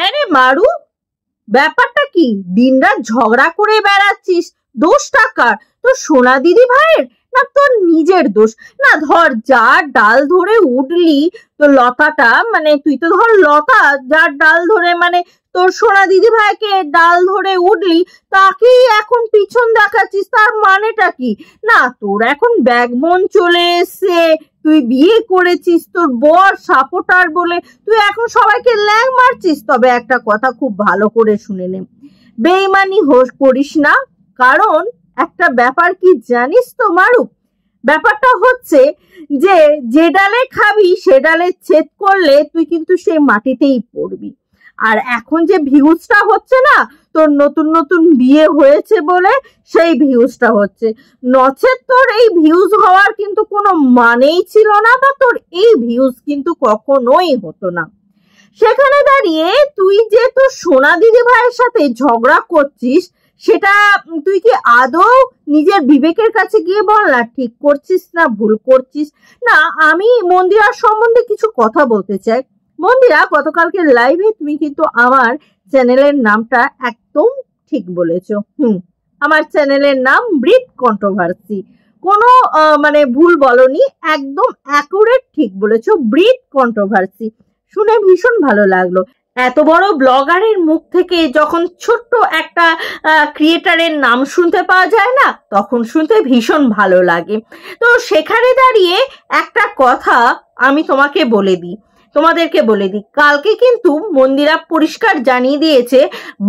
হ্যাঁ রে মারু, ব্যাপারটা কি? দিনরাত ঝগড়া করে বেড়াচ্ছিস, দোষটা কার? তোর সোনা দিদি ভাইয়ের না তোর নিজের দোষ? না ধর যার ডাল ধরে উঠলি, তো লতাটা মানে তুই তো ধর লতা, যার ডাল ধরে মানে তোর সোনা দিদি ভাইকে ডাল ধরে উঠলি, তাকেই এখন পিছন দেখাচ্ছিস, তার মানেটা কি? না তোর এখন ব্যাকবোন চলে এসে, তুই বিয়ে করেছিস, তোর বর সাপোর্টার বলে তুই এখন সবাইকে ল্যাং মারছিস। তবে একটা কথা খুব ভালো করে শুনে নে, বেইমানি করিস না। কারণ একটা ব্যাপার কি জানিস তো মারু, ব্যাপারটা হচ্ছে যে ডালে খাবি সে ডালে ছেদ করলে তুই কিন্তু সেই মাটিতেই পড়বি। আর এখন যে ভিউজটা হচ্ছে না, তোর নতুন নতুন বিয়ে হয়েছে বলে সেই ভিউজটা হচ্ছে, নচেত তোর এই ভিউজ হওয়ার কিন্তু কোনো মানেই ছিল না, বা তোর এই ভিউজ কিন্তু কখনোই হতো না। সেখানে দাঁড়িয়ে তুই যে তোর সোনা দিদি ভাইয়ের সাথে ঝগড়া করছিস, সেটা তুই কি আদৌ নিজের বিবেকের কাছে গিয়ে বল না ঠিক করছিস না ভুল করছিস? না আমি মন্দিরার সম্বন্ধে কিছু কথা বলতে চাই। মন্দিরা, গতকালকে লাইভে তুমি কিন্তু আমার চ্যানেলের নামটা একদম ঠিক বলেছো। আমার চ্যানেলের নাম ব্রিড কন্ট্রোভার্সি, কোনো মানে ভুল বলনি, একদম অ্যাকুরেট ঠিক বলেছো, ব্রিড কন্ট্রোভার্সি। শুনে ভীষণ ভালো লাগলো। এত বড় ব্লগারের মুখ থেকে যখন ছোট্ট একটা ক্রিয়েটারের নাম শুনতে পাওয়া যায় না, তখন শুনতে ভীষণ ভালো লাগে। তো সেখানে দাঁড়িয়ে একটা কথা আমি তোমাদেরকে বলে দিই, কালকে কিন্তু মন্দিরা পরিষ্কার জানিয়ে দিয়েছে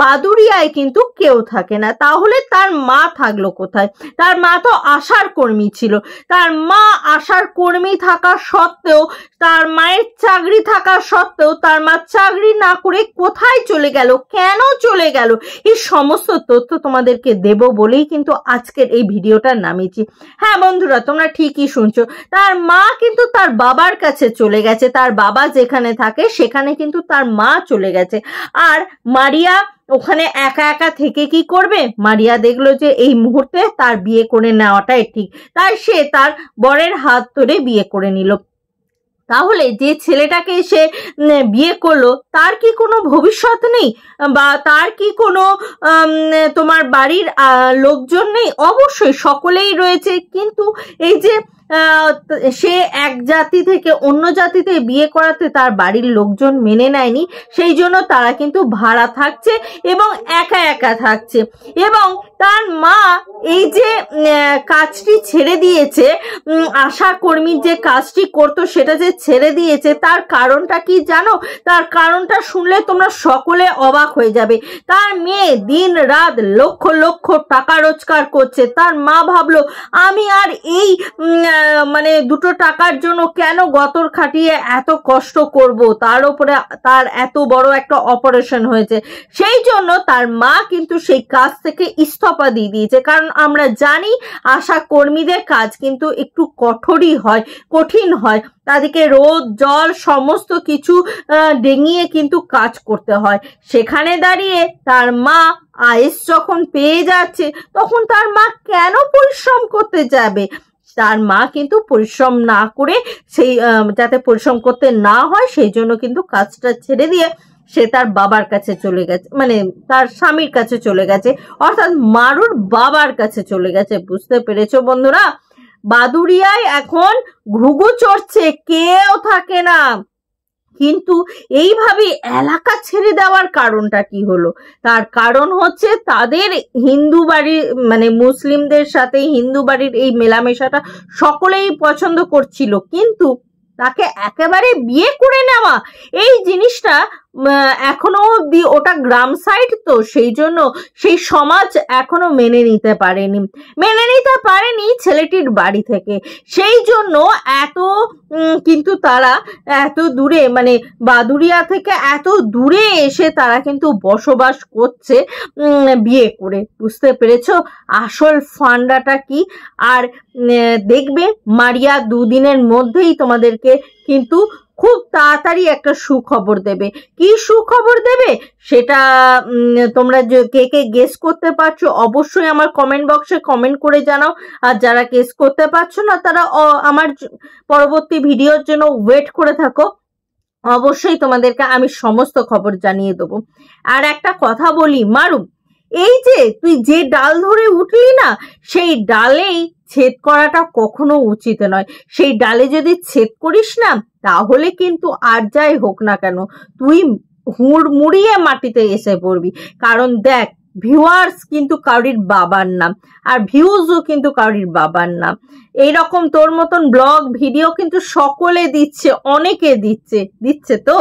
বাদুড়িয়ায় কিন্তু কেউ থাকে না। তাহলে তার মা থাকলো কোথায়? তার মা তো আশার কর্মী ছিল। তার মা আশার কর্মী থাকা সত্ত্বেও, তার মায়ের চাকরি থাকা সত্ত্বেও তার মা চাকরি না করে কোথায় চলে গেল, কেন চলে গেল, এই সমস্ত তথ্য তোমাদেরকে দেব বলেই কিন্তু আজকের এই ভিডিওটা নামিয়েছি। হ্যাঁ বন্ধুরা, তোমরা ঠিকই শুনছো, তার মা কিন্তু তার বাবার কাছে চলে গেছে। তার বাবা যেখানে থাকে সেখানে কিন্তু তার মা চলে গেছে। আর মারিয়া ওখানে একা একা থেকে কি করবে? মারিয়া দেখলো যে এই মুহূর্তে তার বিয়ে করে নেওয়াটাই ঠিক, তাই সে তার বরের হাত ধরে বিয়ে করে নিল। তাহলে যে ছেলেটাকে সে বিয়ে করলো তার কি কোনো ভবিষ্যৎ নেই, বা তার কি কোনো তোমার বাড়ির লোকজন নেই? অবশ্যই সকলেই রয়েছে, কিন্তু এই যে সে এক জাতি থেকে অন্য জাতিতে বিয়ে করাতে তার বাড়ির লোকজন মেনে নেয়নি, সেই জন্য তারা কিন্তু ভাড়া থাকছে এবং একা একা থাকছে। এবং তার মা এই যে কাজটি ছেড়ে দিয়েছে, আশা কর্মীর যে কাজটি করতো সেটা যে ছেড়ে দিয়েছে, তার কারণটা কি জানো? তার কারণটা শুনলে তোমরা সকলে অবাক হয়ে যাবে। তার মেয়ে দিন রাত লক্ষ লক্ষ টাকা রোজগার করছে। তার মা ভাবলো আমি আর এই মানে দুটো টাকার জন্য কেন গতর খাটিয়ে এত কষ্ট করব, তার উপরে তার এত বড় একটা অপারেশন হয়েছে। সেই জন্য তার মা কিন্তু সেই কাজ থেকে ইস্তফা দিয়ে দিয়েছে। কারণ আমরা জানি আশা কর্মীদের কাজ কিন্তু একটু কঠিন হয়, তাদেরকে রোদ জল সমস্ত কিছু ডেঙিয়ে কিন্তু কাজ করতে হয়। সেখানে দাঁড়িয়ে তার মা আয়েস যখন পেয়ে যাচ্ছে, তখন তার মা কেন পরিশ্রম করতে যাবে? তার মা কিন্তু পরিশ্রম না করে, সেই যাতে পরিশ্রম করতে না হয় সেই জন্য কিন্তু কাজটা ছেড়ে দিয়ে সে তার বাবার কাছে চলে গেছে, মানে তার স্বামীর কাছে চলে গেছে, অর্থাৎ মারুর বাবার কাছে চলে গেছে। বুঝতে পেরেছো বন্ধুরা? বাদুড়িয়ায় এখন ঘুঘু চড়ছে, কেউ থাকে না। কিন্তু এইভাবে এলাকা ছেড়ে দেওয়ার কারণটা কি হলো? তার কারণ হচ্ছে তাদের হিন্দু বাড়ির মানে মুসলিমদের সাথে হিন্দু বাড়ির এই মেলামেশাটা সকলেই পছন্দ করছিল, কিন্তু তাকে একেবারে বিয়ে করে নেওয়া, এই জিনিসটা এখনো অব্দি, ওটা গ্রাম সাইড তো সেই জন্য সেই সমাজ এখনো মেনে নিতে পারেনি ছেলেটির বাড়ি থেকে। সেই জন্য কিন্তু তারা এত দূরে মানে বাদুড়িয়া থেকে এত দূরে এসে তারা কিন্তু বসবাস করছে বিয়ে করে। বুঝতে পেরেছো আসল ফান্ডাটা কি? আর দেখবে মারিয়া দুদিনের মধ্যেই তোমাদেরকে কিন্তু খুব তাড়াতাড়ি একটা সুখবর দেবে। কি সুখবর দেবে সেটা তোমরা কে কে গেস করতে পারছো অবশ্যই আমার কমেন্ট বক্সে কমেন্ট করে জানাও। আর যারা গেস করতে পারছো না তারা আমার পরবর্তী ভিডিওর জন্য ওয়েট করে থাকো। অবশ্যই তোমাদেরকে আমি সমস্ত খবর জানিয়ে দেবো। আর একটা কথা বলি মারু, এই যে তুই যে ডাল ধরে উঠলি না, সেই ডালেই ছেদ করাটা কখনো উচিত নয়। সেই ডালে যদি ছেদ করিস না, তাহলে কিন্তু আর যাই হোক না কেন তুই হুড়মুড়িয়ে মাটিতে এসে পড়বি। কারণ দেখ, ভিউয়ার্স কিন্তু কারোর বাবার নাম, আর ভিউজও কিন্তু কারোর বাবার নাম। এইরকম তোর মতন ব্লগ ভিডিও কিন্তু সকলে দিচ্ছে, অনেকে দিচ্ছে তো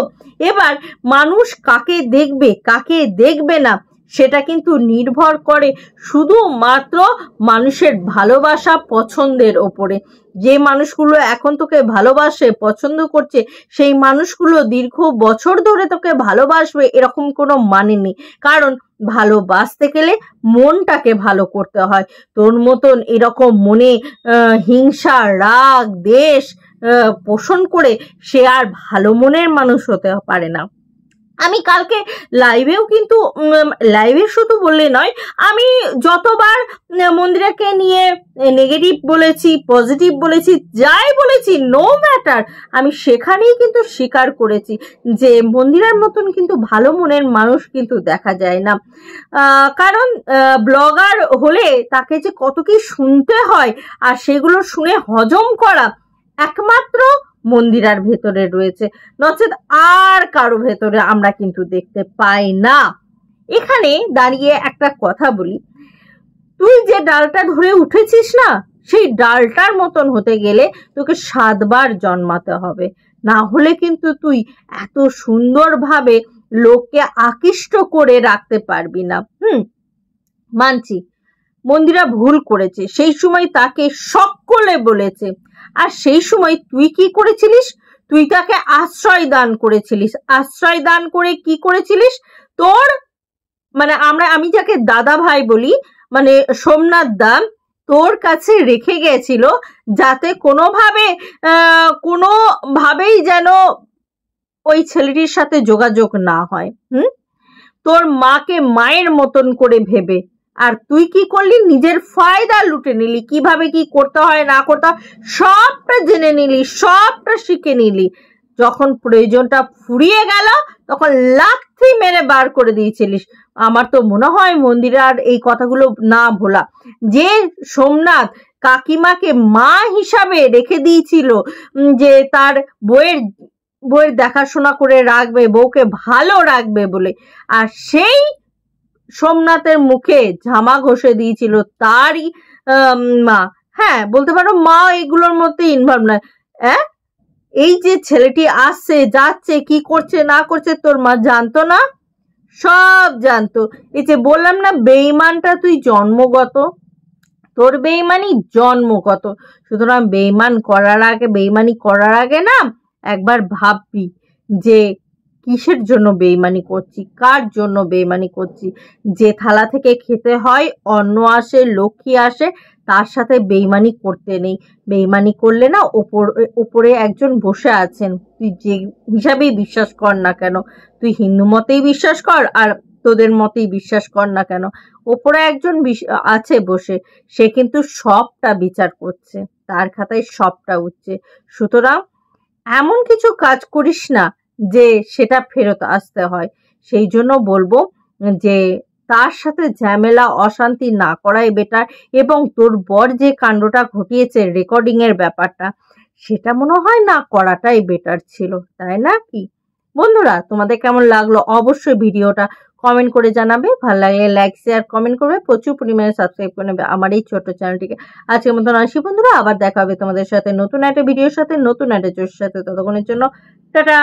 এবার মানুষ কাকে দেখবে কাকে দেখবে না সেটা কিন্তু নির্ভর করে শুধুমাত্র মানুষের ভালোবাসা পছন্দের ওপরে। যে মানুষগুলো এখন তোকে ভালোবাসে পছন্দ করছে, সেই মানুষগুলো দীর্ঘ বছর ধরে তোকে ভালোবাসবে এরকম কোনো মানে নেই। কারণ ভালোবাসতে গেলে মনটাকে ভালো করতে হয়। তোর মতন এরকম মনে হিংসা, রাগ, দ্বেষ পোষণ করে সে আর ভালো মনের মানুষ হতে পারে না। আমি কালকে লাইভেও কিন্তু লাইভে শুধু বললে নয়, আমি যতবার মন্দিরাকে নিয়ে নেগেটিভ বলেছি, পজিটিভ বলেছি, যাই বলেছি, নো ম্যাটার, আমি সেখানেই কিন্তু স্বীকার করেছি যে মন্দিরার মতন কিন্তু ভালো মনের মানুষ কিন্তু দেখা যায় না। কারণ ব্লগার হলে তাকে যে কত কি শুনতে হয়, আর সেগুলো শুনে হজম করা একমাত্র মন্দিরার ভেতরে রয়েছে, নচেত আর কারো ভেতরে আমরা কিন্তু দেখতে পাই না। এখানে দাঁড়িয়ে একটা কথা বলি, তুই যে ডালটা ধরে উঠেছিস না, সেই ডালটার মতন হতে গেলে তোকে 7 বার জন্মাতে হবে, না হলে কিন্তু তুই এত সুন্দরভাবে লোককে আকৃষ্ট করে রাখতে পারবি না। মানছি মন্দিরা ভুল করেছে, সেই সময় তাকে সকলে বলেছে, আর সেই সময় তুই কি করেছিলিস? তুই তাকে আশ্রয় দান করেছিলিস। আশ্রয় দান করে কি করেছিলিস? তোর মানে আমি যাকে দাদা ভাই বলি, মানে সোমনাথ দা তোর কাছে রেখে গেছিল যাতে কোনোভাবেই যেন ওই ছেলেটির সাথে যোগাযোগ না হয়। তোর মাকে মায়ের মতন করে ভেবে, আর তুই কি করলি? নিজের ফায়দা লুটে নিলি, কিভাবে কি করতে হয় না করতে হয় সবটা জেনে নিলি, সবটা শিখে নিলি। যখন প্রয়োজনটা ফুরিয়ে গেল তখন লাথি মেরে বার করে দিয়েছিলিস। আমার তো মনে হয় মন্দিরার এই কথাগুলো না ভোলা। যে সোমনাথ কাকিমাকে মা হিসাবে রেখে দিয়েছিল, যে তার বউয়ের দেখাশোনা করে রাখবে, বউকে ভালো রাখবে বলে, আর সেই সোমনাথের মুখে ঝামা ঘষে দিয়েছিল তারই মা। হ্যাঁ, বলতে পারো মা এগুলোর মধ্যে ইনভলভ নয়। এই যে ছেলেটি আসছে যাচ্ছে, কি করছে না করছে, তোর মা জানতো না? সব জানতো। এই যে বললাম না, বেঈমানটা তুই জন্মগত, তোর বেঈমানি জন্মগত। সুতরাং বেঈমানি করার আগে না একবার ভাববি যে কিসের জন্য বেঈমানি করছি, কার জন্য বেঈমানি করছি। যে থালা থেকে খেতে হয়, অন্ন আসে, লক্ষ্মী আসে, তার সাথে বেঈমানি করতে নেই। বেঈমানি করলে না ওপরে একজন বসে আছেন, তুই যে হিসাবেই বিশ্বাস কর না কেন, তুই হিন্দু মতেই বিশ্বাস কর আর তোদের মতেই বিশ্বাস কর না কেন, ওপরে একজন আছে বসে, সে কিন্তু সবটা বিচার করছে, তার খাতায় সবটা উঠছে। সুতরাং এমন কিছু কাজ করিস না যে সেটা ফেরত আসতে হয়। সেই জন্য বলবো যে তার সাথে ঝামেলা অশান্তি না করাই বেটার। এবং তোর বর যে কাণ্ডটা ঘটিয়েছে, রেকর্ডিং এর ব্যাপারটা, সেটা মনে হয় না করাটাই বেটার ছিল, তাই না কি? বন্ধুরা, তোমাদের কেমন লাগলো অবশ্যই ভিডিওটা কমেন্ট করে জানাবে। ভালো লাগলে লাইক, শেয়ার, কমেন্ট করবে, প্রচুর পরিমাণে সাবস্ক্রাইব করে নেবে আমার এই ছোট্ট চ্যানেলটিকে। আজকের মতন আসি বন্ধুরা, আবার দেখা হবে তোমাদের সাথে নতুন একটা ভিডিওর সাথে, নতুন একটা জোশের সাথে। ততক্ষণের জন্য টাটা।